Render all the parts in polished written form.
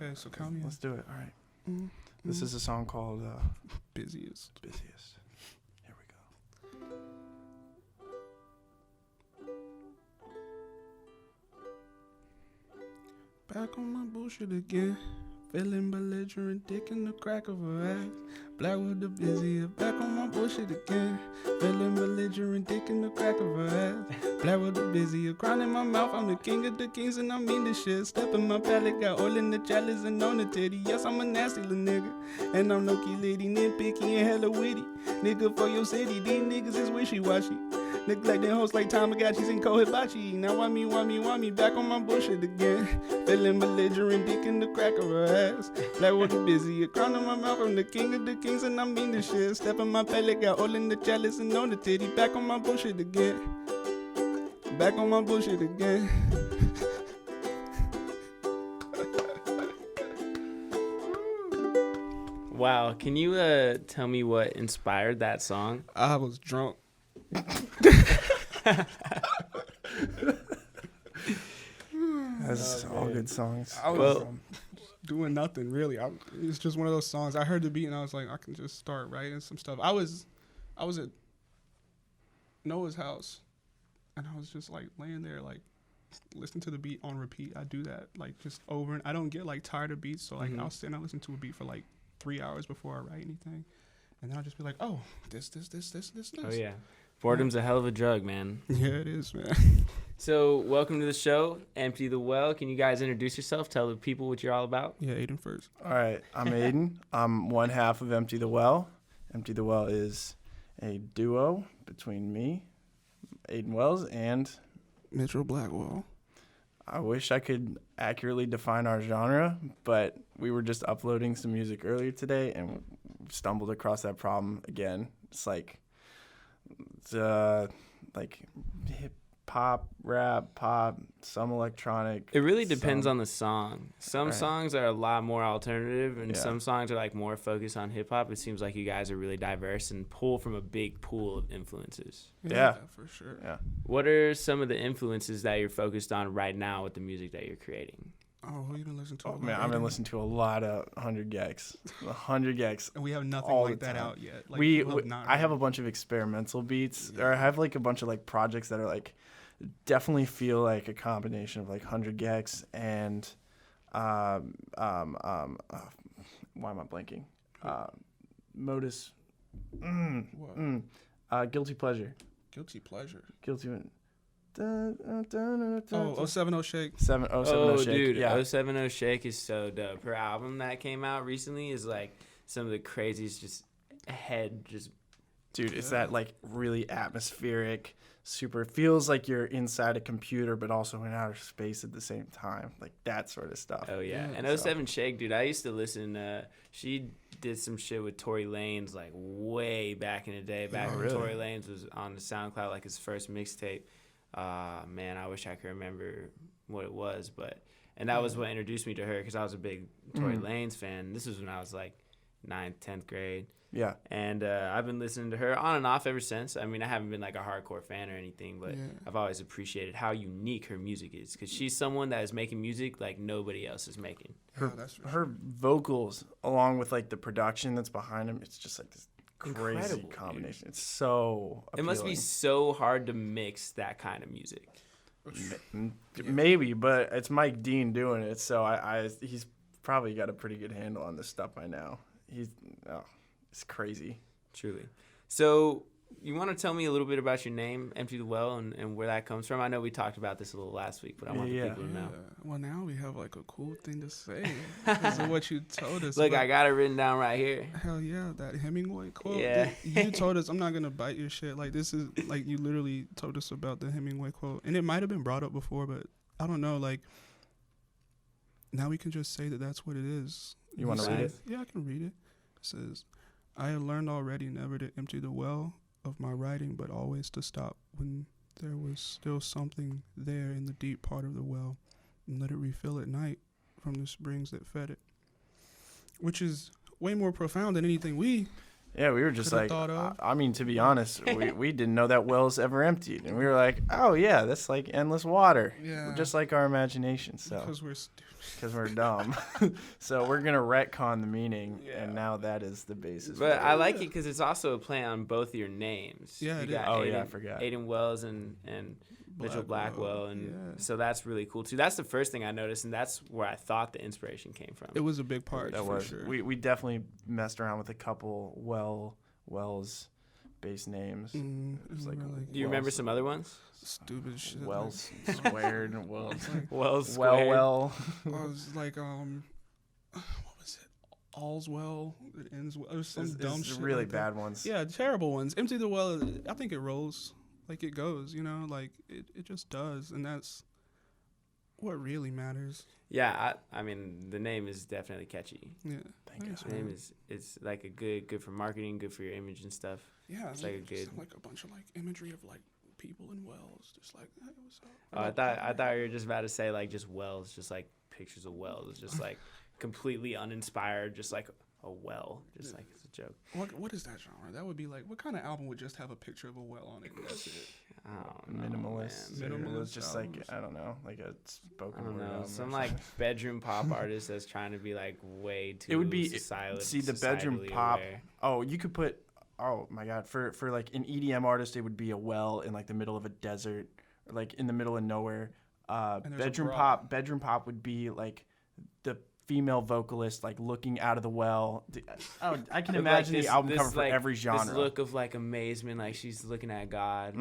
Okay, so count me in. Let's do it. All right. Mm-hmm. This is a song called Busiest. Busiest. Here we go. Back on my bullshit again. Feeling belligerent, dick in the crack of her ass. Black with the busiest. Back on my bullshit again. Feeling belligerent, dick in the crack of her ass. Black with the busiest. Crown in my mouth, I'm the king of the kings and I mean this shit. Step in my palate, got oil in the chalice and on the titty. Yes, I'm a nasty little nigga. And I'm no key lady, nitpicky and hella witty. Nigga for your city, these niggas is wishy-washy. Neglecting hoes like Tamagotchis and Kohibachi. Now want me, back on my bullshit again. Feeling belligerent, dick in the crack of her ass. Black with the busy, a crown in my mouth, I'm the king of the kings and I mean this shit. Step in my palate, got all in the chalice and on the titty. Back on my bullshit again. Back on my bullshit again. Wow, can you tell me what inspired that song? I was drunk. That's all good songs. I was doing nothing really. It's just one of those songs. I heard the beat and I was like, I can just start writing some stuff. I was at Noah's house and I was just like laying there like listening to the beat on repeat. I do that like just over and I don't get like tired of beats. So like I'll sit and I listen to a beat for like 3 hours before I write anything. And then I'll just be like, oh, this. Oh yeah. Boredom's a hell of a drug, man. Yeah, it is, man. So, welcome to the show, Empty the Well. Can you guys introduce yourself? Tell the people what you're all about. Yeah, Aiden first. All right, I'm Aiden. I'm one half of Empty the Well. Empty the Well is a duo between me, Aiden Wells, and Mitchell Blackwell. I wish I could accurately define our genre, but we were just uploading some music earlier today and stumbled across that problem again. It's like hip hop, rap, pop, some electronic. It really depends on the song. Some songs are a lot more alternative, and some songs are like more focused on hip hop. It seems like you guys are really diverse and pull from a big pool of influences. Yeah, for sure. Yeah. What are some of the influences that you're focused on right now with the music that you're creating? Oh, who you been listening to? Oh, man, I've been listening to a lot of 100 Gex. 100 Gex. And we have nothing all like the that time. out yet. Like, I have a bunch of experimental beats, or I have like a bunch of like projects that are like definitely feel like a combination of like 100 Gex and why am I blanking? Modus. Guilty Pleasure. Guilty Pleasure. Guilty. Oh, 070 Shake. 070 Shake. Dude, Yeah. 070 Shake is so dope. Her album that came out recently is like some of the craziest Dude, it's that like really atmospheric, super feels like you're inside a computer but also in outer space at the same time. Like that sort of stuff. Oh yeah. And 07 Shake, dude, I used to listen she did some shit with Tory Lanez like way back in the day, when Tory Lanez was on the SoundCloud, like his first mixtape. Man, I wish I could remember what it was, and that was what introduced me to her because I was a big Tory Lanez fan. This was when I was like 9th, 10th grade. Yeah. And I've been listening to her on and off ever since. I mean, I haven't been like a hardcore fan or anything, but I've always appreciated how unique her music is because she's someone that is making music like nobody else is making. Her vocals, along with like the production that's behind them, it's just like this crazy Incredible, combination. Dude. It's so appealing. It must be so hard to mix that kind of music. Maybe, but it's Mike Dean doing it, so he's probably got a pretty good handle on this stuff by now. It's crazy. Truly. So you want to tell me a little bit about your name, Empty the Well, and where that comes from? I know we talked about this a little last week, but I want the people to know. Well, now we have like a cool thing to say because of what you told us. Look, I got it written down right here. Hell yeah, that Hemingway quote. Yeah. You told us, I'm not going to bite your shit. Like, this is, like, you literally told us about the Hemingway quote. And it might have been brought up before, but I don't know. Like, now we can just say that that's what it is. You want to read it? Yeah, I can read it. It says, I have learned already never to empty the well of my writing, but always to stop when there was still something there in the deep part of the well, and let it refill at night from the springs that fed it. Which is way more profound than anything we Yeah, we were just Coulda like, thought of. I mean, to be honest, we didn't know that wells ever emptied. And we were like, oh, yeah, that's like endless water. Yeah. Just like our imagination. So Because we're stupid. because we're dumb. So we're going to retcon the meaning. Yeah. And now that is the basis. But for I it. like it because it's also a play on both your names. Yeah, you it got is. Oh, Aiden, yeah, I forgot. Aiden Wells and Mitchell Blackwell, and yeah. so that's really cool too. That's the first thing I noticed, and that's where I thought the inspiration came from. It was a big part. That for was. sure. We definitely messed around with a couple Wells-based names. It was like Do you remember some other ones? Stupid shit. Wells squared and Wells. Wells Squared. Well. I was like, what was it? All's well. It ends well. It was some It's dumb shit. really like that. bad ones. Yeah, terrible ones. Empty the well. I think it rolls. Like it goes. You know, like it just does, and that's what really matters. Yeah, I mean the name is definitely catchy. Yeah. Thank Thanks, God. The name man. is it's like a good for marketing, good for your image and stuff. Yeah, It's like a just good- like a bunch of like imagery of like people in wells, just like, hey, what's up? I thought you were just about to say like just wells, just like pictures of wells, just like completely uninspired, just like a well, just like it's a joke. What is that genre? That would be like, what kind of album would just have a picture of a well on it? And that's it. I don't know, Minimalist. man. Minimalist Just like, albums. I don't know, like a I spoken don't word know, album some or like something. bedroom pop artist that's trying to be like way too. It would be see the bedroom pop. Oh, you could put. Oh my God, for like an EDM artist, it would be a well in like the middle of a desert, or like in the middle of nowhere. there's a Bedroom bra. pop. Bedroom pop would be like the female vocalist like looking out of the well. Oh, I can imagine the album cover for every genre. This look of like amazement, like she's looking at God.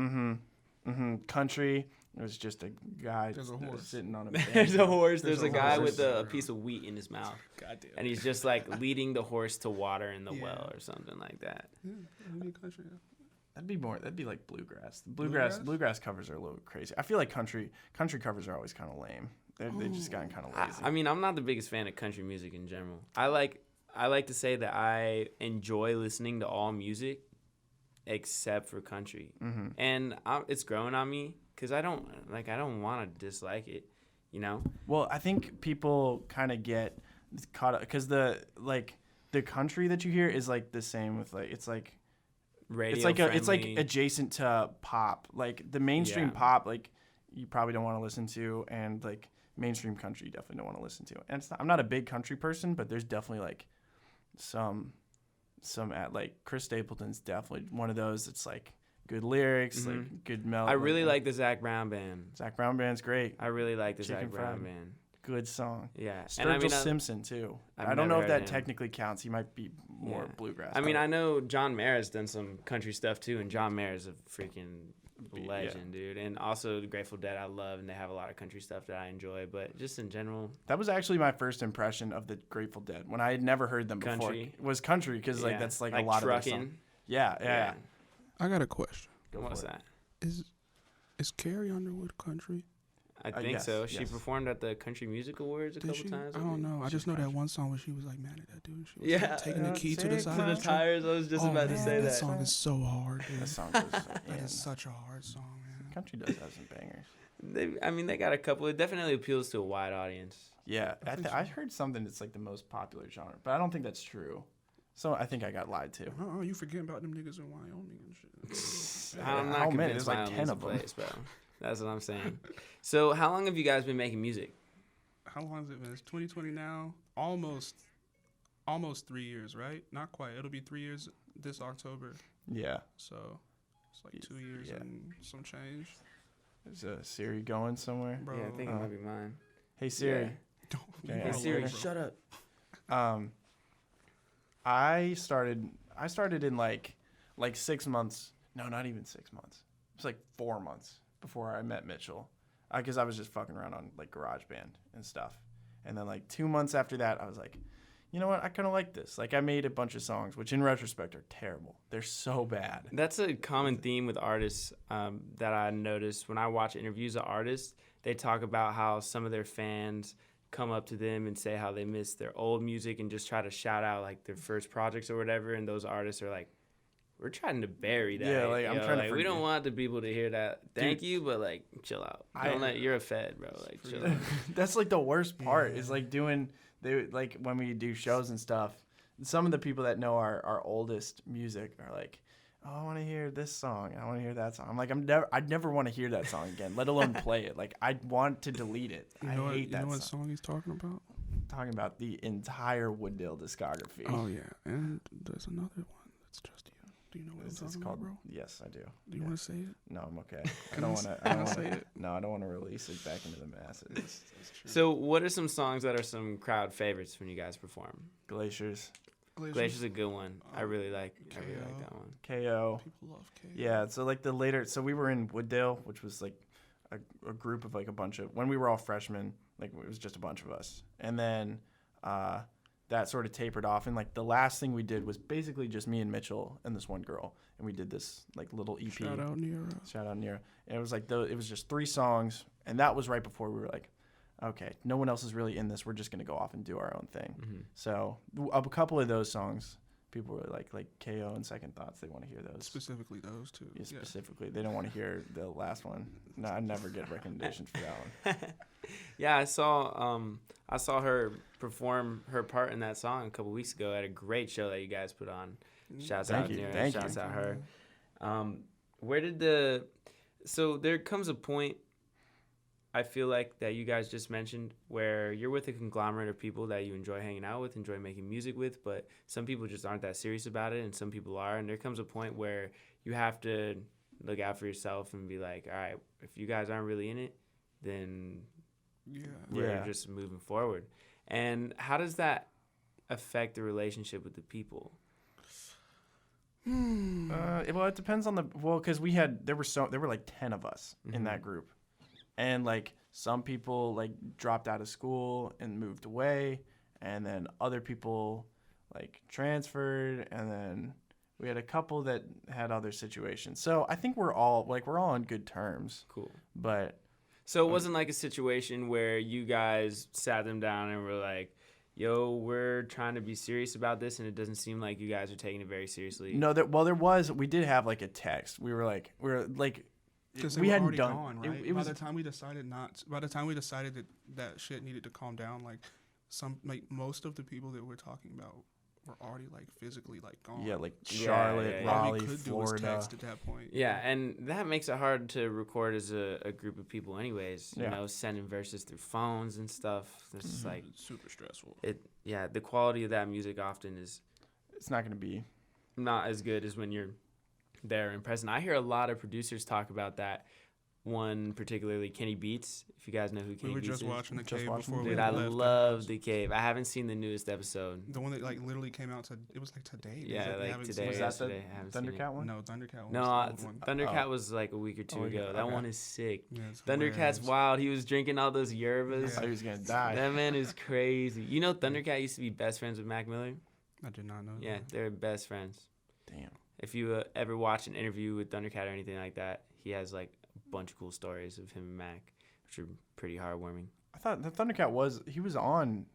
Country. It was just a guy There's a horse. sitting on a There's a bench. horse. There's a guy horse. with a piece of wheat in his mouth, Goddamn. and he's just like leading the horse to water in the Yeah. well or something like that. Yeah, it'd be country. That'd be like bluegrass. The Bluegrass? bluegrass covers are a little crazy. I feel like country covers are always kind of lame. They've just gotten kind of lazy. I mean, I'm not the biggest fan of country music in general. I like to say that I enjoy listening to all music except for country, and it's growing on me because I don't want to dislike it, you know. Well, I think people kind of get caught up because the country that you hear is like the same with like it's like Radio it's like friendly. adjacent to pop. Like the mainstream Yeah. pop, like you probably don't want to listen to, and like mainstream country you definitely don't want to listen to. And I'm not a big country person, but there's definitely like some at like Chris Stapleton's definitely one of those. It's like good lyrics, like good melody. I really like the Zac Brown band. Zac Brown band's great. I really like the Zac Chicken Brown Fried. band. Good song. Yeah, Sturgill Simpson too. I've I don't know never if heard that him. technically counts. He might be more Yeah. bluegrass. I mean, I know John Mayer has done some country stuff too, and John Mayer is a freaking legend, dude. And also the Grateful Dead, I love, and they have a lot of country stuff that I enjoy. But just in general, that was actually my first impression of the Grateful Dead when I had never heard them before. Country? Was country because like yeah. that's like a lot trucking. of their songs. Yeah. I got a question. What's for it. that? Is Carrie Underwood country? I think yes, so. She yes. performed at the Country Music Awards a Did couple she? times. I don't think. know. I She's just know that country. one song where she was like mad at that dude. She was Yeah, like, taking the key to the take side. To the tires. I was just Oh, about to man, say that that. song is so hard, dude. That song goes. That is such a hard song, man. Country does have some bangers. They got a couple. It definitely appeals to a wide audience. Yeah, think I heard something that's like the most popular genre, but I don't think that's true. So I think I got lied to. Oh, you forgetting about them niggas in Wyoming and shit. I'm not How many? convinced There's like Wyoming's 10 a of them. place, bro. That's what I'm saying. So, how long have you guys been making music? How long has it been? It's 2020 now. Almost 3 years, right? Not quite. It'll be 3 years this October. Yeah. So it's like 2 years Yeah. and some change. Is Siri going somewhere? Bro, Yeah, I think it might be mine. Hey Siri. don't. Yeah, Hey yeah. Siri, Bro. shut up. I started in like 6 months. No, not even 6 months. It was like 4 months before I met Mitchell, because I was just fucking around on like GarageBand and stuff. And then like 2 months after that, I was like, you know what? I kind of like this. Like I made a bunch of songs, which in retrospect are terrible. They're so bad. That's a common theme with artists that I noticed when I watch interviews of artists. They talk about how some of their fans come up to them and say how they miss their old music and just try to shout out like their first projects or whatever. And those artists are like, we're trying to bury that. Yeah, like, I'm trying to like, we don't forget. want the people to hear that. Thank you, but like, chill out. You're a fed, bro. Like, chill out. That's like the worst part is like doing when we do shows and stuff, some of the people that know our oldest music are like, oh, I want to hear this song. I want to hear that song. I'm like, I'd never want to hear that song again, let alone play it. Like, I'd want to delete it. I hate that song. You know what song he's talking about? Talking about the entire Wooddale discography. Oh, yeah. And there's another one that's just you. Do you know what it's called, bro? Yes, I do. Do you want to say it? No, I'm okay. I don't want to say it. No, I don't want to release it back into the masses. That's true. So, what are some songs that are some crowd favorites when you guys perform? Glaciers. Glacier's a good one. I really like that one. KO. People love KO. Yeah, so like so we were in Wooddale, which was like a group of like a bunch of, when we were all freshmen, like it was just a bunch of us. And then that sort of tapered off. And like the last thing we did was basically just me and Mitchell and this one girl. And we did this like little EP. Shout out Nira. And it was like, it was just 3 songs. And that was right before we were like, okay, no one else is really in this. We're just going to go off and do our own thing. Mm-hmm. So a couple of those songs, people were like KO and Second Thoughts. They want to hear those. Specifically those two. Yeah, specifically. They don't want to hear the last one. No, I never get recommendations for that one. Yeah, I saw her perform her part in that song a couple weeks ago at a great show that you guys put on. Shouts out Nira. Shouts out her. So there comes a point, I feel like, that you guys just mentioned, where you're with a conglomerate of people that you enjoy hanging out with, enjoy making music with, but some people just aren't that serious about it, and some people are. And there comes a point where you have to look out for yourself and be like, all right, if you guys aren't really in it, then we're just moving forward. And how does that affect the relationship with the people? Well, it depends on because there were like 10 of us in that group. And like some people like dropped out of school and moved away, and then other people like transferred, and then we had a couple that had other situations. So I think we're all on good terms. Cool. But so it wasn't like a situation where you guys sat them down and were like, yo, we're trying to be serious about this, and it doesn't seem like you guys are taking it very seriously. No, we did have like a text. We were like because we hadn't already done gone, right? It was by the time we decided that shit needed to calm down, like most of the people that we're talking about were already like physically like gone. Yeah, like Charlotte, Raleigh, all we could Florida. Do was text at that point. Yeah, and that makes it hard to record as a group of people anyways. You know, sending verses through phones and stuff. It's like super stressful. The quality of that music often is it's not going to be not as good as when you're there in present. I hear a lot of producers talk about that. One particularly, Kenny Beats. If you guys know who Kenny Beats is. We were just watching The Cave before we left. Dude, I love The Cave. I haven't seen the newest episode. The one that like literally came out it was like today. Yeah, like today or yesterday. Thundercat one? No, Thundercat one. Thundercat was like a week or two ago. That one is sick. Yeah, Thundercat's wild. He was drinking all those yerbas. I thought he was going to die. That man is crazy. You know Thundercat used to be best friends with Mac Miller? I did not know that. Yeah, they're best friends. Damn. If you ever watch an interview with Thundercat or anything like that, he has like a bunch of cool stories of him and Mac, which are pretty heartwarming. I thought the Thundercat was on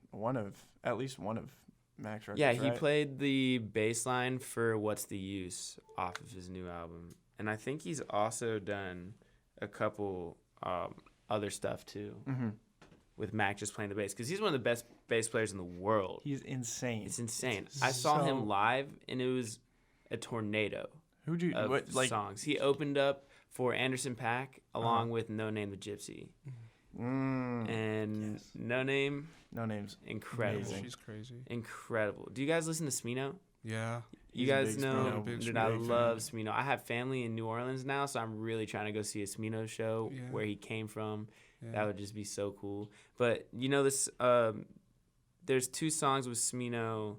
at least one of Mac's records. Yeah, he played the bass line for What's the Use off of his new album. And I think he's also done a couple other stuff too. Mm-hmm. With Mac just playing the bass, because he's one of the best bass players in the world. He's insane. It's insane. I saw him live, and it was a tornado. Who'd you of songs? He opened up for Anderson .Paak along with No Name the Gypsy, and No Name's incredible. Amazing. She's crazy. Incredible. Do you guys listen to Smino? Yeah. You guys know that I love Smino. I have family in New Orleans now, so I'm really trying to go see a Smino show where he came from. Yeah. That would just be so cool. But you know this. There's 2 songs with Smino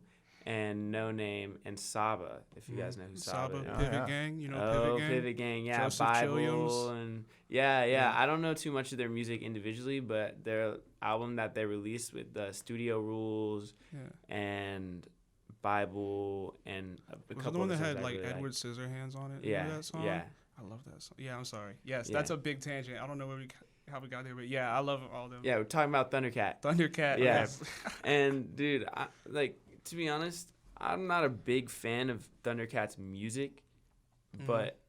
and No Name and Saba. If you guys know who Saba is. Pivot Gang. You know Pivot Gang. Yeah, Joseph Bible Chilliams. and yeah. I don't know too much of their music individually, but their album that they released with Studio Rules and Bible and a couple. Was the one that had like really Edward Scissorhands on it? Yeah, remember that song? yeah. I love that song. Yeah, I'm sorry. Yes, that's a big tangent. I don't know how we got there, but yeah, I love all of them. Yeah, we're talking about Thundercat. Thundercat. Yeah. And dude, to be honest, I'm not a big fan of Thundercat's music, but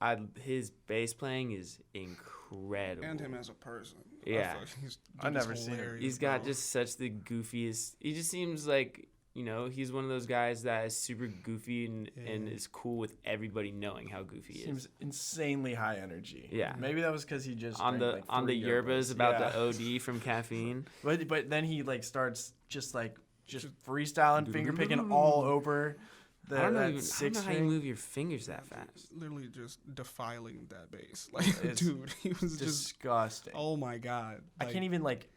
his bass playing is incredible. And him as a person. Yeah. I've never seen him. He's got just such the goofiest. He just seems like you know, he's one of those guys that is super goofy and is cool with everybody knowing how goofy he is. Seems insanely high energy. Yeah. Maybe that was because he just On drank, the like, on the 3 yerbas about the OD from caffeine. But then he like starts just freestyling, finger picking all over I don't know how you string. move your fingers that fast. Literally just defiling that bass. Like, dude, he was disgusting. Oh my god! I can't even like.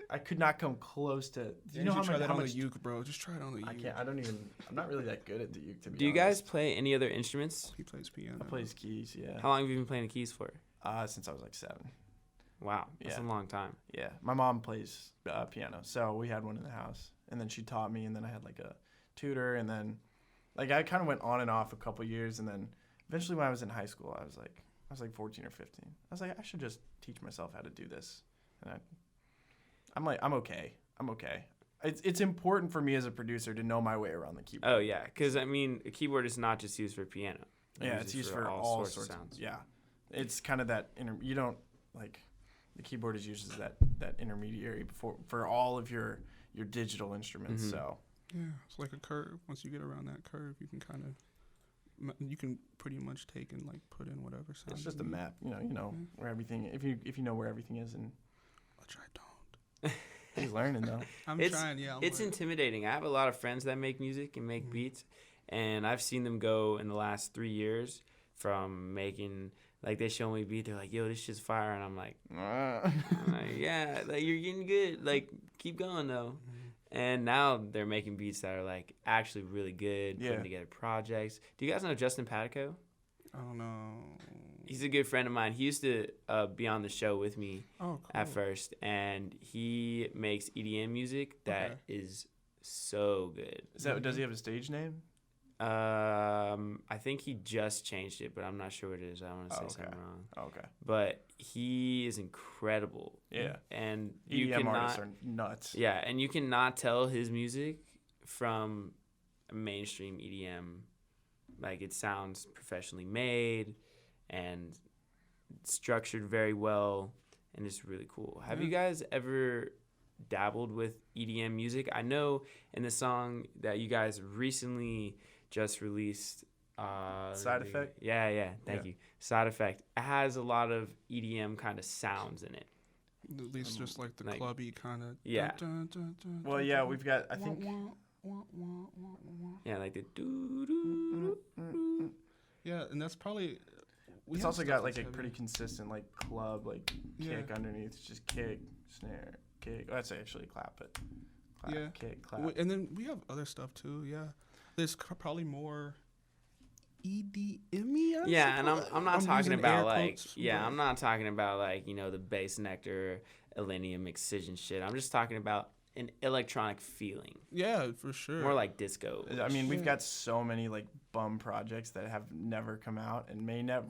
I could not come close to. Do you know how try much? that How on much the uke, bro? Just try it on the uke. I can't. I don't even. I'm not really that good at the uke, to be honest. Do you guys play any other instruments? He plays piano. I play keys. Yeah. How long have you been playing the keys for? Since I was like 7. Wow, that's a long time. Yeah, my mom plays piano, so we had one in the house, and then she taught me, and then I had like a tutor, and then like I kind of went on and off a couple years, and then eventually when I was in high school, I was like 14 or 15. I was like, I should just teach myself how to do this, and I'm like, I'm okay. It's important for me as a producer to know my way around the keyboard. Oh yeah, because I mean, a keyboard is not just used for piano. It's used for all sorts of sounds. Yeah, it's kind of that you don't like. The keyboard is used as that intermediary for all of your digital instruments. Mm-hmm. So yeah, it's like a curve. Once you get around that curve, you can pretty much take and like put in whatever sound. It's just a map, you know where everything. If you know where everything is, and which I don't. He's learning though. I'm trying. Yeah, it's intimidating. I have a lot of friends that make music and make beats, and I've seen them go in the last 3 years from making. Like, they show me a beat, they're like, yo, this shit's fire. And I'm like, yeah, like, you're getting good. Like, keep going, though. Mm-hmm. And now they're making beats that are, like, actually really good, putting together projects. Do you guys know Justin Patico? I don't know. He's a good friend of mine. He used to be on the show with me at first. And he makes EDM music that is so good. Does he have a stage name? I think he just changed it, but I'm not sure what it is. I don't want to say something wrong. Okay. But he is incredible. Yeah. And EDM artists are nuts. Yeah, and you cannot tell his music from mainstream EDM. Like, it sounds professionally made and structured very well, and it's really cool. Have you guys ever dabbled with EDM music? I know in the song that you guys recently just released, Side Effect? Yeah, thank you. Side Effect. It has a lot of EDM kind of sounds in it. At least just like the clubby kind of. Yeah. Well, yeah, we've got, I think. Yeah, like the doo. Yeah, and that's probably. It's also got like a pretty consistent like club like kick underneath. It's just kick, snare, kick. Oh, that's actually clap, but clap, kick, clap. And then we have other stuff too. Yeah, there's probably more EDM-y. Yeah, and I'm not talking about like I'm not talking about like the bass nectar, Elenium excision shit. I'm just talking about an electronic feeling. Yeah, for sure. More like disco. I mean, we've got so many like bum projects that have never come out and may never.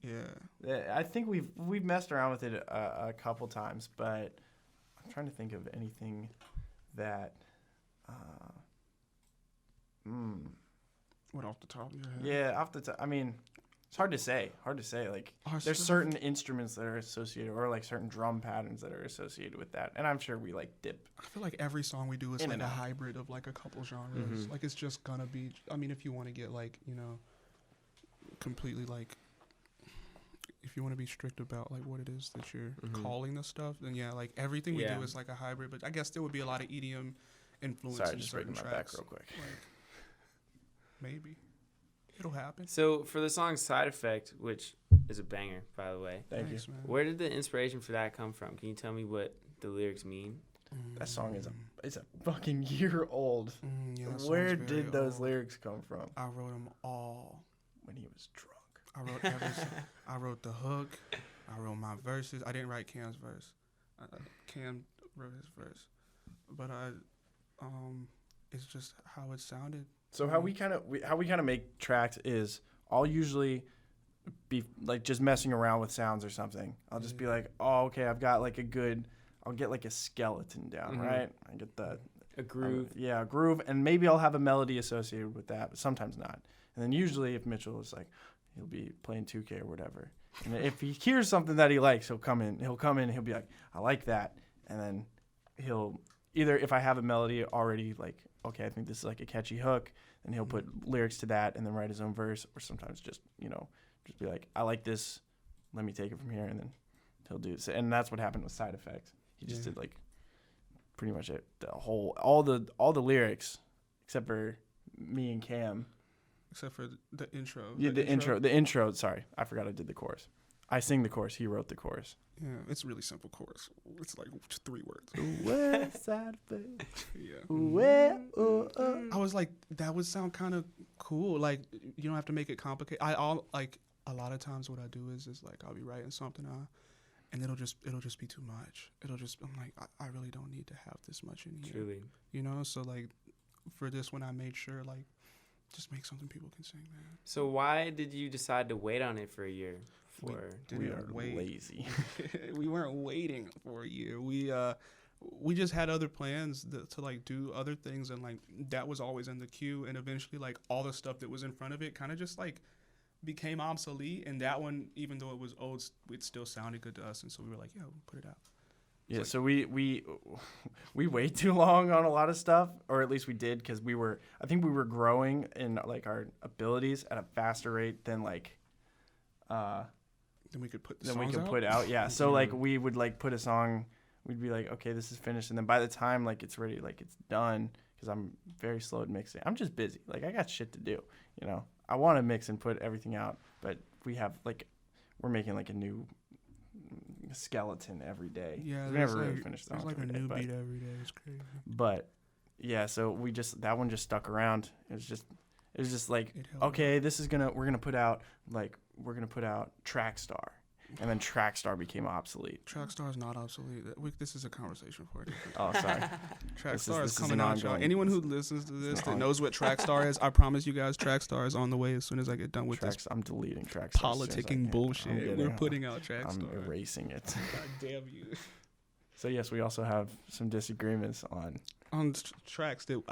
Yeah. I think we've messed around with it a couple times, but I'm trying to think of anything that. What, off the top of your head? Yeah, off the top. I mean, it's hard to say. Like, there's certain instruments that are associated, or like certain drum patterns that are associated with that, and I'm sure we like dip. I feel like every song we do is like a hybrid of like a couple genres. Mm-hmm. Like, it's just gonna be. I mean, if you want to get like completely like, if you want to be strict about like what it is that you're calling the stuff, then like everything we do is like a hybrid. But I guess there would be a lot of EDM influence. Sorry, in just certain breaking my tracks. back real quick. Like, maybe. It'll happen. So for the song Side Effect, which is a banger, by the way. Thank you. Man. Where did the inspiration for that come from? Can you tell me what the lyrics mean? That song is a fucking year old. Where did those lyrics come from? I wrote them all when he was drunk. I wrote everything. I wrote the hook. I wrote my verses. I didn't write Cam's verse. Cam wrote his verse, but it's just how it sounded. So how we kind of make tracks is I'll usually be like just messing around with sounds or something. I'll just be like, oh, okay, I've got like I'll get like a skeleton down, right? I get a groove. A groove, and maybe I'll have a melody associated with that, but sometimes not. And then usually if Mitchell is like, he'll be playing 2K or whatever, and if he hears something that he likes, he'll come in, he'll be like, I like that, and then he'll either if I have a melody already, like, okay, I think this is like a catchy hook, and he'll put lyrics to that and then write his own verse, or sometimes just, just be like, I like this, let me take it from here, and then he'll do it. And that's what happened with Side Effects. He just did like pretty much all the lyrics except for me and Cam. Except for the intro. Yeah, the intro. Sorry, I forgot I did the chorus. I sing the chorus. He wrote the chorus. Yeah, it's a really simple chorus. It's like 3 words. West Side Effects. Yeah. I was like, that would sound kind of cool. Like, you don't have to make it complicated. A lot of times what I do is like I'll be writing something and it'll just be too much. I'm like, I really don't need to have this much in here. Truly. So like for this one I made sure like just make something people can sing, man. So why did you decide to wait on it for a year? We are lazy. We weren't waiting for a year. We just had other plans to like do other things, and like that was always in the queue, and eventually like all the stuff that was in front of it kind of just like became obsolete, and that one, even though it was old, it still sounded good to us, and so we were like, yeah, we'll put it out. Yeah, so we wait too long on a lot of stuff, or at least we did, because I think we were growing in like our abilities at a faster rate than like then we could put put out. Yeah, so like we would like put a song, we'd be like, okay, this is finished, and then by the time like it's ready, like it's done, because I'm very slow at mixing. I'm just busy. Like I got shit to do, I want to mix and put everything out, but we're making like a new skeleton every day. Yeah, we never really finished there's like a new beat every day. It's crazy. But yeah, so that one just stuck around. It was just like, okay, we're gonna put out Trackstar, and then Trackstar became obsolete. Trackstar is not obsolete. This is a conversation for it. Oh, sorry. Trackstar is coming out, y'all. Anyone who listens to this that knows what Trackstar is, I promise you guys, Trackstar is on the way as soon as I get done with this. I'm deleting Trackstar. Politicking bullshit. We're putting out Trackstar. I'm erasing it. God damn you. So yes, we also have some disagreements on tracks that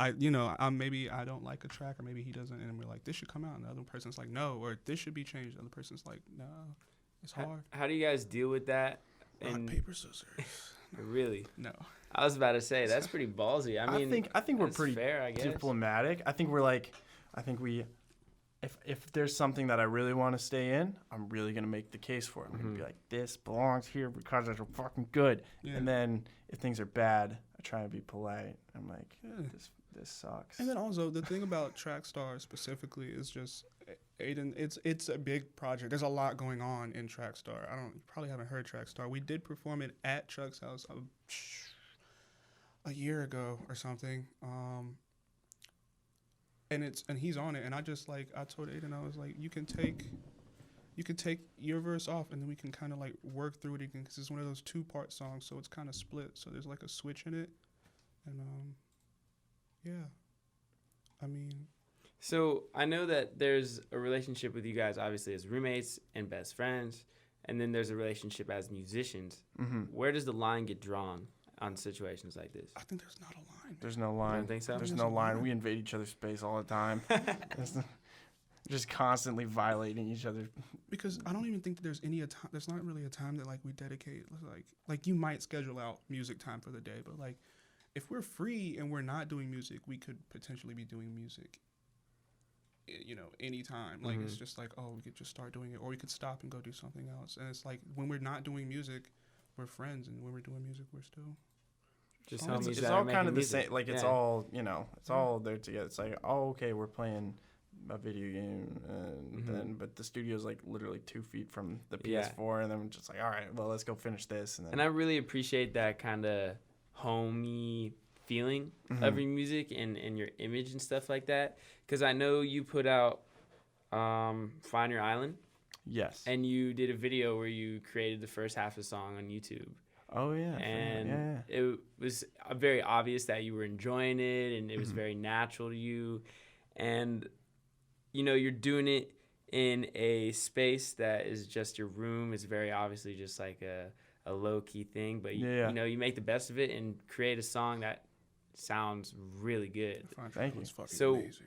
maybe I don't like a track, or maybe he doesn't, and we're like, this should come out, and the other person's like, no, or this should be changed. The other person's like, no. It's hard. How do you guys deal with that? Rock, paper, scissors. Really? No. I was about to say that's pretty ballsy. I think we're pretty fair, I guess. Diplomatic. If there's something that I really want to stay in, I'm really gonna make the case for it. I'm gonna be like, this belongs here because it's fucking good. Yeah. And then if things are bad, I try and be polite. I'm like, this sucks. And then also the thing about Trackstar specifically is just, Aiden, it's a big project. There's a lot going on in Trackstar. You probably haven't heard Trackstar. We did perform it at Chuck's house a year ago or something. And he's on it. And I told Aiden, I was like, you can take your verse off, and then we can kind of like work through it again, because it's one of those 2-part songs, so it's kind of split. So there's like a switch in it, and yeah, I mean. So I know that there's a relationship with you guys, obviously, as roommates and best friends, and then there's a relationship as musicians. Mm-hmm. Where does the line get drawn on situations like this? I think there's not a line. There's no line. You don't think so? There's no line. We invade each other's space all the time. Just constantly violating each other. Because I don't even think that there's there's not really a time that like we dedicate, like you might schedule out music time for the day, but like if we're free and we're not doing music, we could potentially be doing music anytime. Like it's just like, we could just start doing it, or we could stop and go do something else. And it's like when we're not doing music, we're friends, and when we're doing music, we're still just homies. It's all kind of the same. Like it's all it's all there together. It's like, okay, we're playing a video game, and then but the studio's like literally 2 feet from the PS4, and then we're just like, all right, well, let's go finish this. And I really appreciate that kind of homey feeling of your music and your image and stuff like that, because I know you put out Find Your Island. Yes. And you did a video where you created the first half of the song on YouTube. Oh, yeah. And it was very obvious that you were enjoying it, and it was very natural to you. And, you're doing it in a space that is just your room. It's very obviously just like a low-key thing. But, you make the best of it and create a song that sounds really good. Thank you. So, amazing.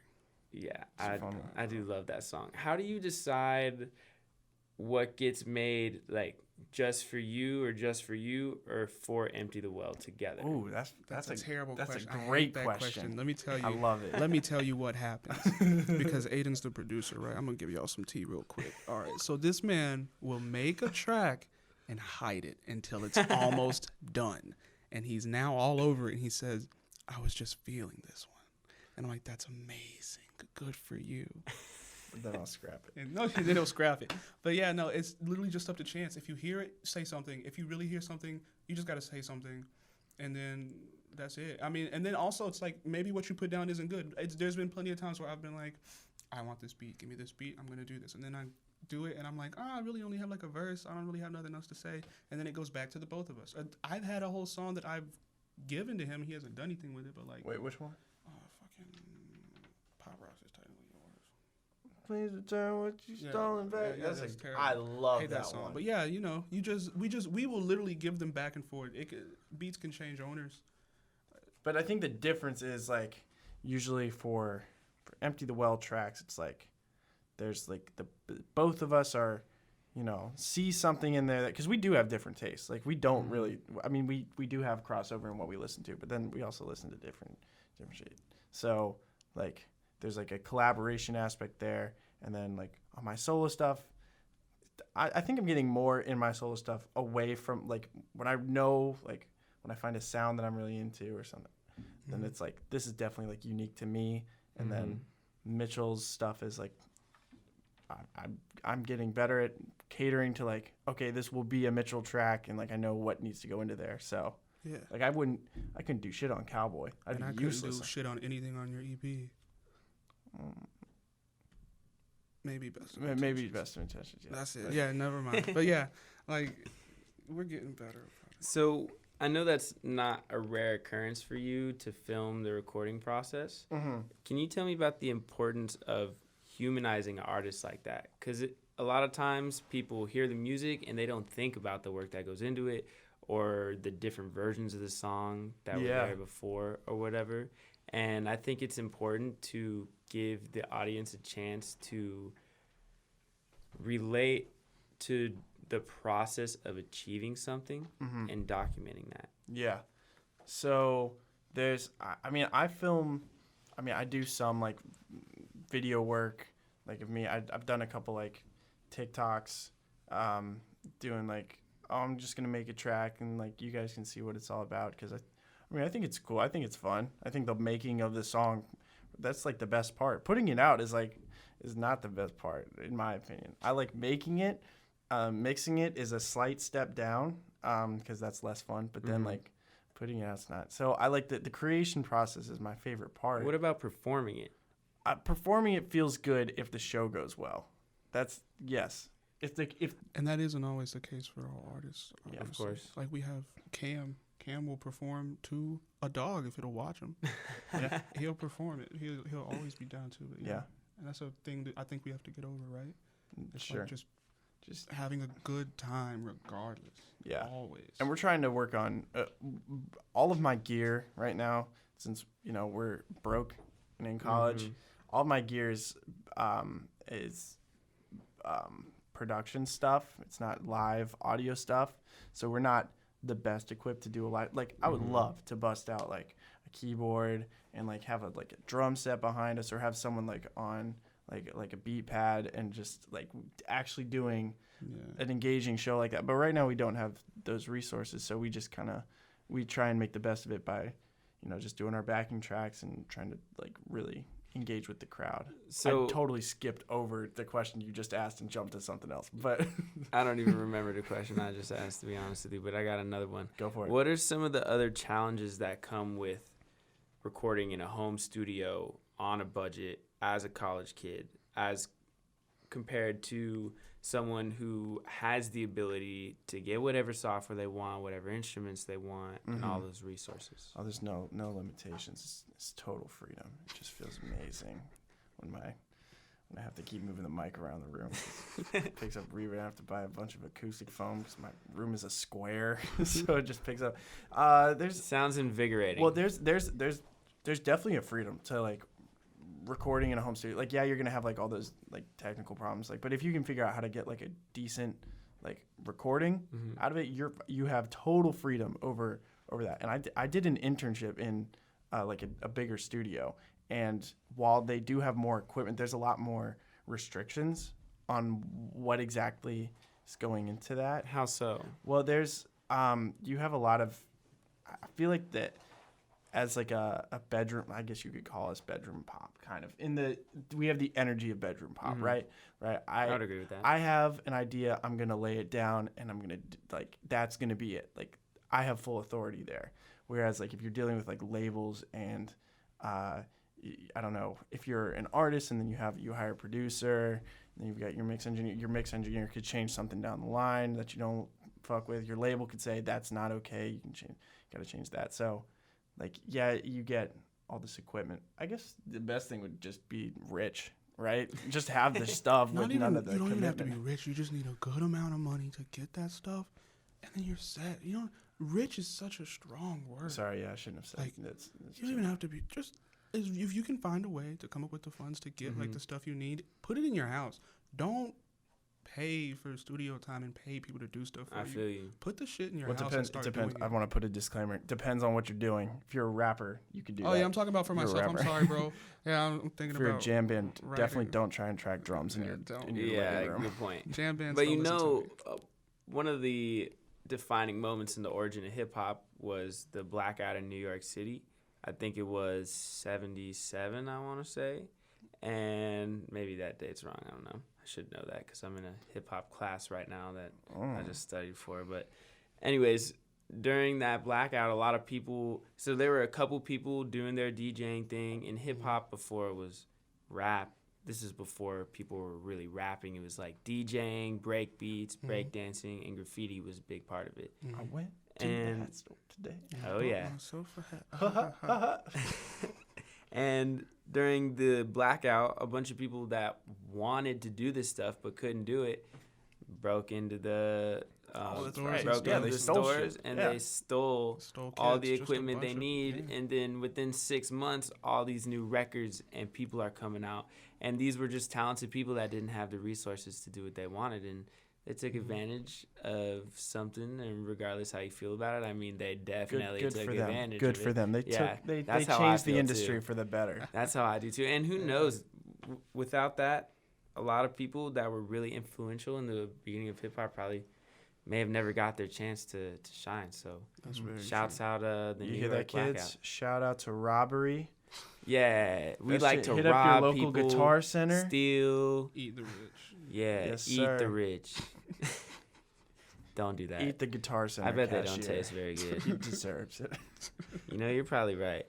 Yeah, I do love that song. How do you decide what gets made, like Just For You or Just For You or For Empty the Well together? Ooh, That's a terrible question. That's a I great hate that question. Let me tell you. I love it. Let me tell you what happens. Because Aiden's the producer, right? I'm going to give y'all some tea real quick. All right. So this man will make a track and hide it until it's almost done. And he's now all over it. And he says, I was just feeling this one. And I'm like, that's amazing. Good for you. Then I'll scrap it. And no, then he'll scrap it. But yeah, no, it's literally just up to chance. If you hear it, say something. If you really hear something, you just got to say something. And then that's it. I mean, and then also it's like maybe what you put down isn't good. There's been plenty of times where I've been like, I want this beat. Give me this beat. I'm going to do this. And then I do it and I'm like, I really only have like a verse. I don't really have nothing else to say. And then it goes back to the both of us. I've had a whole song that I've given to him. He hasn't done anything with it, but like. Wait, which one? Fucking Pop Rocks is technically yours. Please return what you stolen back. Yeah, that's terrible. I love hate that song. one. But yeah, you know, we will literally give them back and forth. Beats can change owners. But I think the difference is like usually for Empty the Well tracks, it's like there's like both of us are, you know, see something in there that because we do have different tastes. Like we don't really. I mean, we do have crossover in what we listen to, but then we also listen to different shit. So like there's like a collaboration aspect there, and then like on my solo stuff, I think I'm getting more in my solo stuff away from like when I know like when I find a sound that I'm really into or something, then it's like this is definitely like unique to me, and then Mitchell's stuff is like I'm getting better at catering to like okay this will be a Mitchell track and like I know what needs to go into there. So yeah, like I couldn't do shit on Cowboy. I couldn't do shit on anything on your EP. Maybe Best of Intentions. Maybe Best of Intentions. Yeah. That's it. Yeah, never mind. But yeah, like we're getting better. So I know that's not a rare occurrence for you to film the recording process. Can you tell me about the importance of humanizing an artist like that? Because a lot of times people hear the music and they don't think about the work that goes into it or the different versions of the song that were there before or whatever. And I think it's important to give the audience a chance to relate to the process of achieving something and documenting that. Yeah. So there's, I do some like video work, like of me. I've done a couple like TikToks, doing like, oh, I'm just going to make a track and like you guys can see what it's all about. Cause I think it's cool. I think it's fun. I think the making of the song, that's like the best part. Putting it out is not the best part in my opinion. I like making it. Mixing it is a slight step down because that's less fun. But then like putting it out's not. So I like the creation process is my favorite part. What about performing it? Performing it feels good if the show goes well. That's yes. And that isn't always the case for all artists. Yeah, of course. Like we have Cam. Cam will perform to a dog if it'll watch him. Yeah. He'll perform it. He'll always be down to it. Yeah. And that's a thing that I think we have to get over, right? It's sure. Like just having a good time regardless. Yeah. Always. And we're trying to work on all of my gear right now since, you know, we're broke and in college. All my gear is production stuff. It's not live audio stuff. So we're not the best equipped to do a live. Like I would love to bust out like a keyboard and like have a drum set behind us or have someone like on like a beat pad and just like actually doing an engaging show like that. But right now we don't have those resources, so we just we try and make the best of it by, you know, just doing our backing tracks and trying to like really engage with the crowd. So I totally skipped over the question you just asked and jumped to something else. But I don't even remember the question I just asked, to be honest with you, but I got another one. Go for it. What are some of the other challenges that come with recording in a home studio on a budget as a college kid, as compared to someone who has the ability to get whatever software they want, whatever instruments they want, and all those resources? Oh, there's no limitations. It's total freedom. It just feels amazing when I have to keep moving the mic around the room. It picks up reverb. I have to buy a bunch of acoustic foam because my room is a square, so it just picks up. Sounds invigorating. Well, there's definitely a freedom to like recording in a home studio. Like, yeah, you're gonna have like all those like technical problems. Like, but if you can figure out how to get like a decent like recording out of it, you have total freedom over that. And I did an internship in like a bigger studio, and while they do have more equipment, there's a lot more restrictions on what exactly is going into that. How so? Well, there's you have a lot of, I feel like that as like a bedroom, I guess you could call us bedroom pop kind of. We have the energy of bedroom pop, right? I would agree with that. I have an idea, I'm going to lay it down, and I'm going to like that's going to be it. Like I have full authority there. Whereas like if you're dealing with like labels and I don't know, if you're an artist and then you hire a producer, and then you've got your mix engineer could change something down the line that you don't fuck with. Your label could say that's not okay. You got to change that. So like, yeah, you get all this equipment. I guess the best thing would just be rich, right? Just have the stuff with none of the You don't even have commitment. to be rich. You just need a good amount of money to get that stuff, and then you're set. You know, rich is such a strong word. Sorry, yeah, I shouldn't have said Like, that's you don't even have to be just. If you can find a way to come up with the funds to get like the stuff you need, put it in your house. Don't pay for studio time and pay people to do stuff for you. I feel you. Put the shit in your Well, house and start depends. doing I it. want to put a disclaimer. It depends on what you're doing. If you're a rapper, you could do that. Oh yeah, I'm talking about for You're a myself. I'm rapper. sorry, bro. Yeah, I'm thinking if you're about a jam band, definitely writing. don't try and track drums in Yeah, your don't. in your Yeah, living room. good point. jam bands. But don't you listen to know, me. one of the defining moments in the origin of hip hop was the blackout in New York City. I think it was 77, I want to say. And maybe that date's wrong. I don't know. I should know that because I'm in a hip hop class right now that I just studied for. But anyways, during that blackout, a lot of people, so there were a couple people doing their DJing thing in hip hop before it was rap. This is before people were really rapping. It was like DJing, break beats, break dancing, and graffiti was a big part of it. I went to And- that store today. Oh, yeah. So for hat. And during the blackout, a bunch of people that wanted to do this stuff but couldn't do it broke into the that's right. broke Yeah, into they the stole stores shit. and Yeah. they stole Stole all kids, the just a equipment they bunch of- need. yeah. And then within 6 months, all these new records and people are coming out. And these were just talented people that didn't have the resources to do what they wanted. And they took advantage of something, and regardless how you feel about it, I mean, they definitely Good took for them. advantage Good of for it. them. They Yeah, they that's how I changed the feel, industry too. for the better. That's how I do too. And who knows, without that, a lot of people that were really influential in the beginning of hip hop probably may have never got their chance to shine. So That's very shouts true. out the You New hear York that, kids? blackout. Shout out to Robbery. Yeah, we That like shit. to Hit rob up your local people, guitar center. steal. Eat the rich. Yeah, Yes, eat sir. the rich. Don't do that. Eat the guitar center. I bet they cashier. don't taste very good. He deserves it. You know, you're probably right.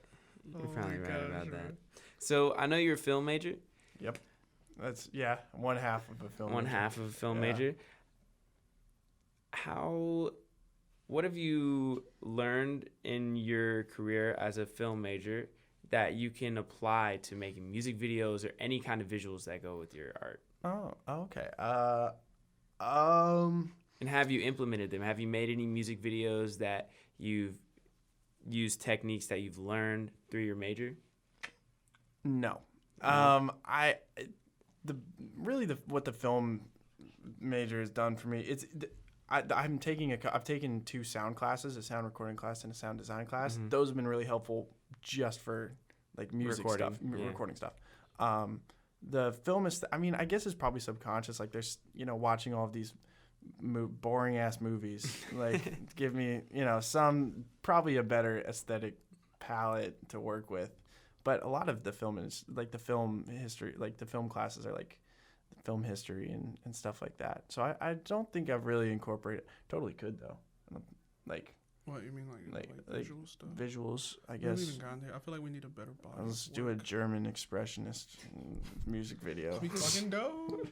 You're Oh probably my right gosh, about bro. that. So I know you're a film major. Yep. That's one half of a film. One major. half of a film Yeah. major. What have you learned in your career as a film major that you can apply to making music videos or any kind of visuals that go with your art? Oh, okay. And have you implemented them? Have you made any music videos that you've used techniques that you've learned through your major? No. What the film major has done for me, I've taken 2 sound classes, a sound recording class and a sound design class. Those have been really helpful just for like music Recording, stuff, yeah. recording stuff. The film is, I guess it's probably subconscious. Like there's, watching all of these boring ass movies, like give me, some probably a better aesthetic palette to work with. But a lot of the film is like the film history, like the film classes are like film history and stuff like that. So I don't think I've really incorporated. Totally could though. Like What you mean, like visual stuff? visuals, I We haven't guess. even gotten there. I feel like we need a better body. Let's of do a work. German expressionist music video. We fucking dope.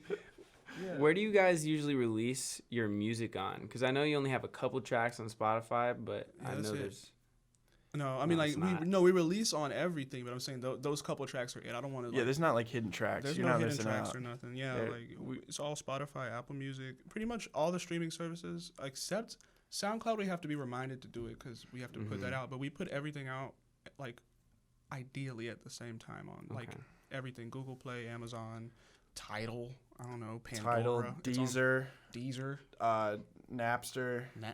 Where do you guys usually release your music on? Because I know you only have a couple tracks on Spotify, but Yeah, I that's know it. there's. No, I mean, No, like, it's not. we release on everything, but I'm saying those couple tracks are it. I don't want to, Yeah, there's not like hidden tracks. there's You're no not hidden missing tracks out. or nothing. Yeah, There- like, it's all Spotify, Apple Music, pretty much all the streaming services, except SoundCloud. We have to be reminded to do it because we have to put that out, but we put everything out, like, ideally at the same time on, like, Okay. everything, Google Play, Amazon, Tidal. I don't know. Tidal, Pandora. Deezer, Deezer. Napster, Those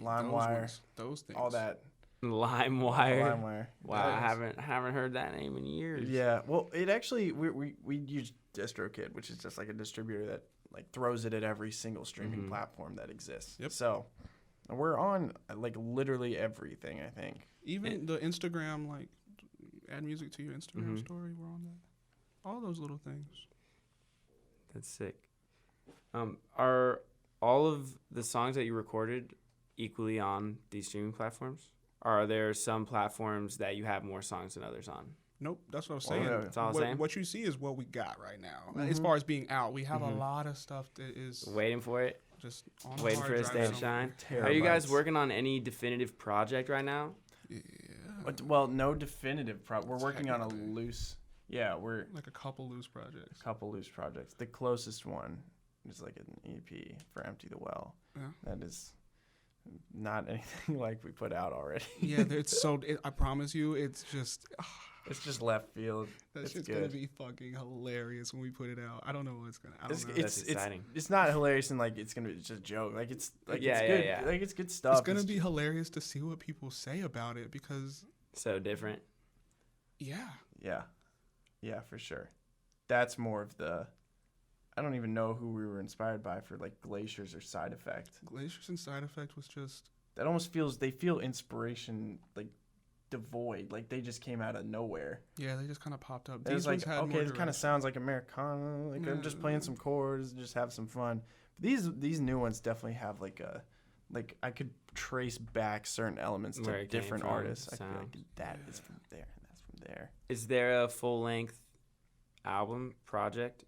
LimeWire, ones, those things. all that. LimeWire. LimeWire. Wow, Yes. I haven't heard that name in years. Yeah, well, it actually we use DistroKid, which is just like a distributor that like throws it at every single streaming platform that exists. Yep. So we're on like literally everything, I think. Even the Instagram, like add music to your Instagram story. We're on that. All those little things. That's sick. Are all of the songs that you recorded equally on these streaming platforms? Or are there some platforms that you have more songs than others on? Nope, that's what I'm saying. yeah. It's all the same? What you see is what we got right now. As far as being out, we have a lot of stuff that is Waiting for it? just on the Waiting hard for its drive day to somewhere. shine? Are you guys Terabytes. working on any definitive project right now? Yeah, Well, no definitive. We're working on a Technically. loose. Yeah, we're like a couple loose projects. a couple loose projects. The closest one is like an EP for Empty the Well. Yeah. That is not anything like we put out already. Yeah, it's so. I promise you, it's just. It's just left field. That It's shit's good. gonna be fucking hilarious when we put it out. I don't know what's gonna. I don't know. That's exciting. It's not hilarious and like it's gonna be just a joke. Like it's like Yeah, it's yeah, good. yeah. Like it's good stuff. It's gonna be hilarious to see what people say about it because So different. yeah, yeah, for sure. That's more of the. I don't even know who we were inspired by for like Glaciers or Side Effect. Glaciers and Side Effect was just. That almost feels they feel inspiration like devoid, like they just came out of nowhere. Yeah, they just kind of popped up. It was like, ones had okay, more it kind of direction. sounds like Americana. Like I'm just playing some chords, just have some fun. These new ones definitely have like a, like I could trace back certain elements Where to it came different from, artists. I feel like sounds. that is from there and that's from there. Is there a full length album project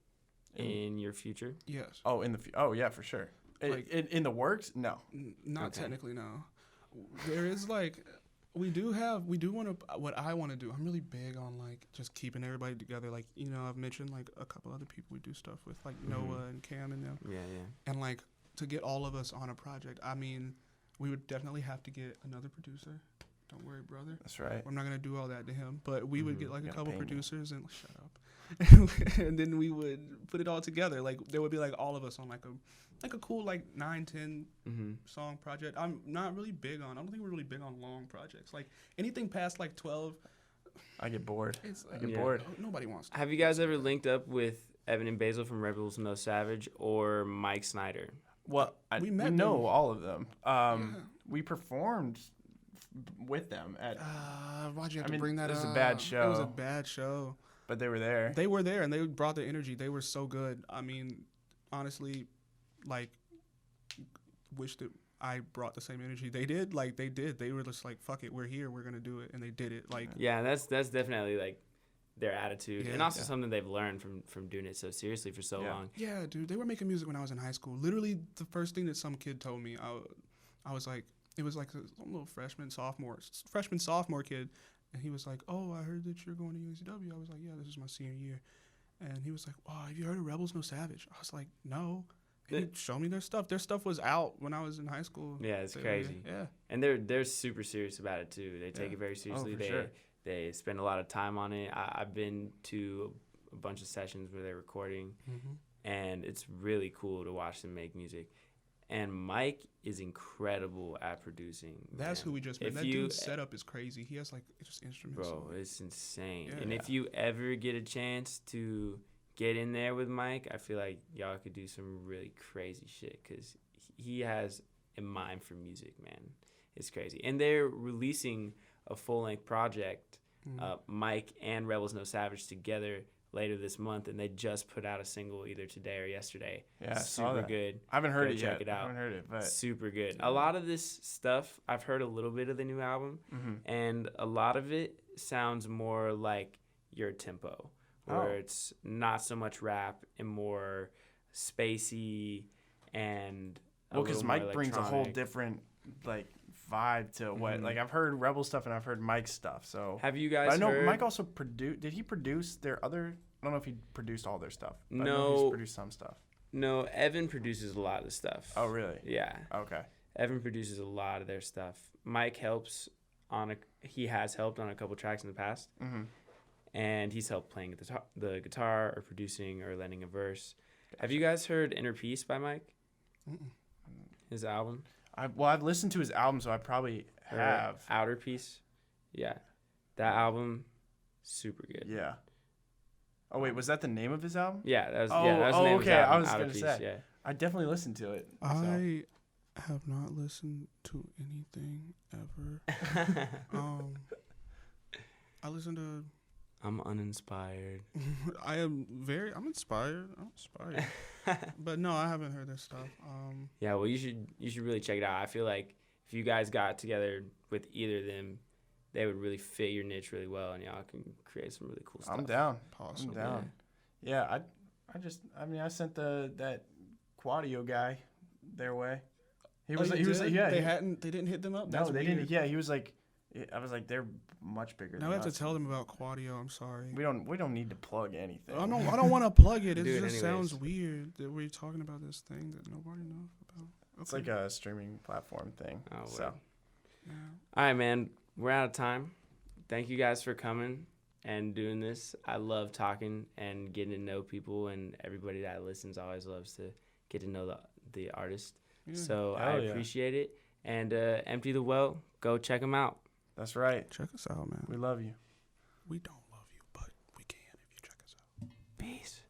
in your future? Yes. Oh, oh yeah, for sure. Like- In the works? No. Not Okay. technically, no. There is like, we do want to, what I want to do, I'm really big on like just keeping everybody together. Like, you know, I've mentioned like a couple other people we do stuff with, like Noah and Cam and them. Yeah, yeah. And like to get all of us on a project, I mean, we would definitely have to get another producer. Don't worry, brother. That's right. I'm not going to do all that to him, but we would get like a Gotta couple pay me. producers and shut up. And then we would put it all together. Like there would be like all of us on like a cool like 9-10 song project. I'm not really big on. I don't think we're really big on long projects. Like anything past like 12, I get bored. it's I get Yeah. bored. nobody wants to. Have you guys ever linked up with Evan and Basil from Rebels No Savage or Mike Snyder? Well, We we met know them. all of them. Yeah. We performed with them at, Why'd you have I to mean, bring that it was up? a bad It was show. a bad show. but they were there. They were there and they brought the energy. They were so good. I mean, honestly, like, wish that I brought the same energy they did. Like they did. They were just like, "Fuck it, we're here. We're gonna do it," and they did it. Like, Yeah, that's definitely like their attitude, Yeah. and also Yeah. something they've learned from doing it so seriously for so Yeah. long. yeah, dude, they were making music when I was in high school. Literally, the first thing that some kid told me, I was like, it was like some little freshman sophomore kid, and he was like, "Oh, I heard that you're going to UNCW." I was like, "Yeah, this is my senior year," and he was like, "Oh, have you heard of Rebels No Savage?" I was like, "No." And he showed me their stuff. Their stuff was out when I was in high school. Yeah, it's They were- crazy. Yeah. And they're super serious about it too. They take Yeah. it very seriously. for they sure. they spend a lot of time on it. I've been to a bunch of sessions where they're recording, Mm-hmm. and it's really cool to watch them make music. And Mike is incredible at producing. That's man. who we just met. If That you- dude's setup is crazy. He has like just instruments. Bro, it's insane. Yeah. And if you ever get a chance to get in there with Mike, I feel like y'all could do some really crazy shit because he has a mind for music, man. It's crazy. And they're releasing a full-length project, Mike and Rebels No Savage together later this month, and they just put out a single either today or yesterday. Yeah, I saw Super that. good. I haven't heard Go it check yet. it out. I haven't heard it, but Super good. A lot of this stuff, I've heard a little bit of the new album, and a lot of it sounds more like your tempo, where Oh. it's not so much rap and more spacey and well, because Mike brings a whole different. different like vibe to what like I've heard Rebel stuff and I've heard Mike stuff. So Have you but guys I know heard? Mike also produced. Did he produce their other? I don't know if he produced all their stuff. But I know No. he's produced some stuff. No, Evan produces a lot of the stuff. Oh, really? Yeah, Okay. Evan produces a lot of their stuff. Mike helps he has helped on a couple tracks in the past. and he's helped playing the guitar or producing or lending a verse. Have you guys heard Inner Peace by Mike? Mm-mm. His album? I've listened to his album, so I probably Or have. Outer Peace? Yeah. That album, super good. Yeah. Oh wait, was that the name of his album? Yeah, that was Oh, the name of his okay. album, I was Outer gonna Peace, say. yeah. I definitely listened to it. So. I have not listened to anything ever. I listen to. I'm uninspired. I'm inspired. But no, I haven't heard this stuff. Yeah, well, you should really check it out. I feel like if you guys got together with either of them, they would really fit your niche really well, and y'all can create some really cool stuff. I'm down. Possibly. I'm down. Yeah, I sent that Quadio guy their way. He was They didn't hit them up. No, That's they weird. didn't. Yeah, he was like, I was like, they're much bigger. Now than I have us. to tell them about Quadio. I'm sorry. We don't need to plug anything. I don't want to plug it. It Do it just sounds anyways. weird that we're talking about this thing that nobody knows about. It's like a streaming platform thing. Oh, So well. Yeah. All right, man. We're out of time. Thank you guys for coming and doing this. I love talking and getting to know people, and everybody that listens always loves to get to know the artist. Yeah. So Hell I yeah. appreciate it. And Empty the Well, go check them out. that's right. Check us out, man. We love you. We don't love you, but we can if you check us out. Peace.